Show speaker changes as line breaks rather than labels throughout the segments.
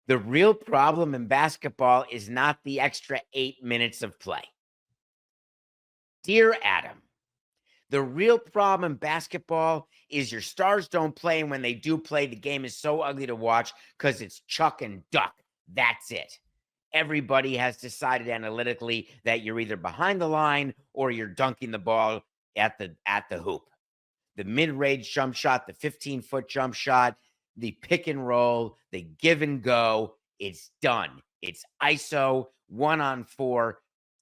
The real problem in basketball is not the extra 8 minutes of play. Dear Adam, the real problem in basketball is your stars don't play, and when they do play, the game is so ugly to watch because it's chuck and duck. That's it. Everybody has decided analytically that you're either behind the line or you're dunking the ball at the hoop. The mid-range jump shot, the 15-foot jump shot, the pick and roll, the give and go, it's done. It's ISO, 1-on-4,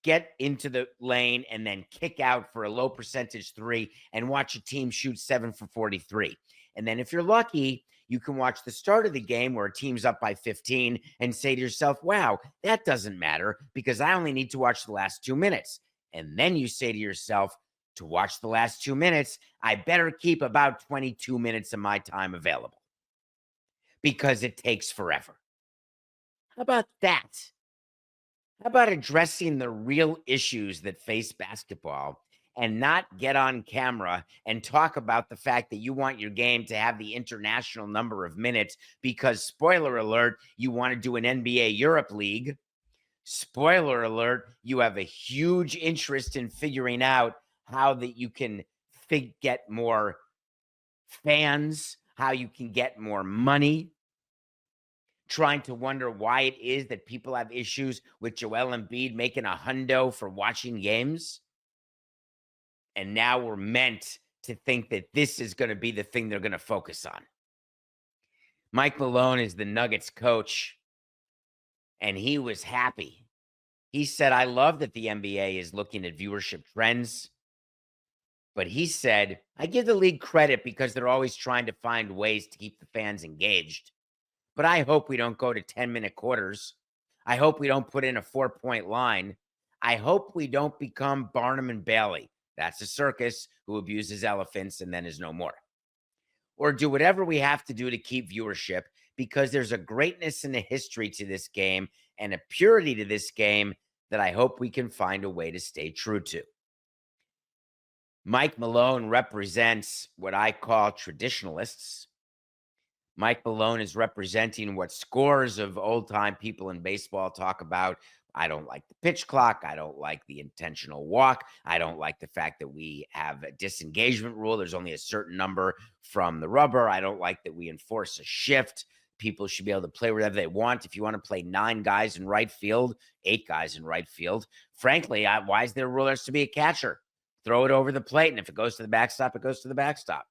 get into the lane and then kick out for a low percentage three and watch a team shoot 7 for 43. And then if you're lucky, you can watch the start of the game where a team's up by 15 and say to yourself, wow, that doesn't matter because I only need to watch the last 2 minutes. And then you say to yourself, to watch the last 2 minutes, I better keep about 22 minutes of my time available because it takes forever. How about that? How about addressing the real issues that face basketball and not get on camera and talk about the fact that you want your game to have the international number of minutes because, spoiler alert, you want to do an NBA Europe League. Spoiler alert, you have a huge interest in figuring out how that you can get more fans, how you can get more money, trying to wonder why it is that people have issues with Joel Embiid making a hundo for watching games. And now we're meant to think that this is going to be the thing they're going to focus on. Mike Malone is the Nuggets coach, and he was happy. He said, I love that the NBA is looking at viewership trends. But he said, I give the league credit because they're always trying to find ways to keep the fans engaged. But I hope we don't go to 10-minute quarters. I hope we don't put in a 4-point line. I hope we don't become Barnum and Bailey. That's a circus who abuses elephants and then is no more. Or do whatever we have to do to keep viewership because there's a greatness and a history to this game and a purity to this game that I hope we can find a way to stay true to. Mike Malone represents what I call traditionalists. Mike Malone is representing what scores of old-time people in baseball talk about. I don't like the pitch clock. I don't like the intentional walk. I don't like the fact that we have a disengagement rule. There's only a certain number from the rubber. I don't like that we enforce a shift. People should be able to play wherever they want. If you want to play 9 guys in right field, 8 guys in right field, frankly, why is there a rule there's to be a catcher? Throw it over the plate, and if it goes to the backstop, it goes to the backstop.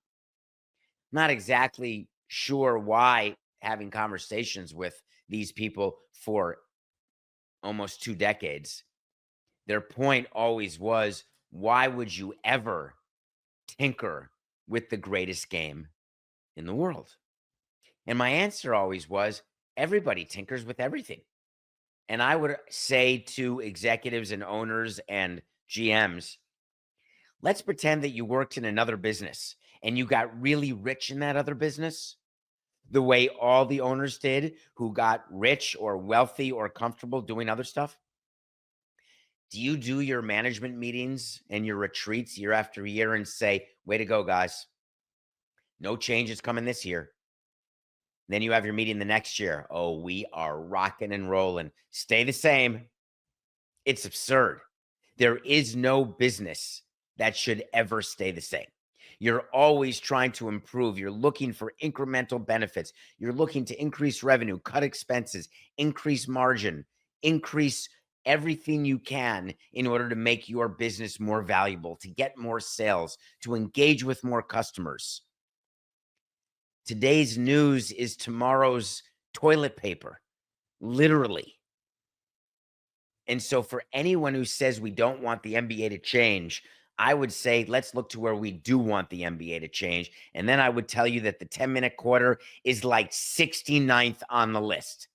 Not exactly sure why having conversations with these people for almost 2 decades, their point always was, why would you ever tinker with the greatest game in the world? And my answer always was, everybody tinkers with everything. And I would say to executives and owners and GMs, let's pretend that you worked in another business and you got really rich in that other business, the way all the owners did who got rich or wealthy or comfortable doing other stuff. Do you do your management meetings and your retreats year after year and say, way to go, guys. No changes coming this year. Then you have your meeting the next year. Oh, we are rocking and rolling. Stay the same. It's absurd. There is no business that should ever stay the same. You're always trying to improve. You're looking for incremental benefits. You're looking to increase revenue, cut expenses, increase margin, increase everything you can in order to make your business more valuable, to get more sales, to engage with more customers. Today's news is tomorrow's toilet paper, literally. And so for anyone who says we don't want the NBA to change, I would say let's look to where we do want the NBA to change. And then I would tell you that the 10-minute quarter is like 69th on the list.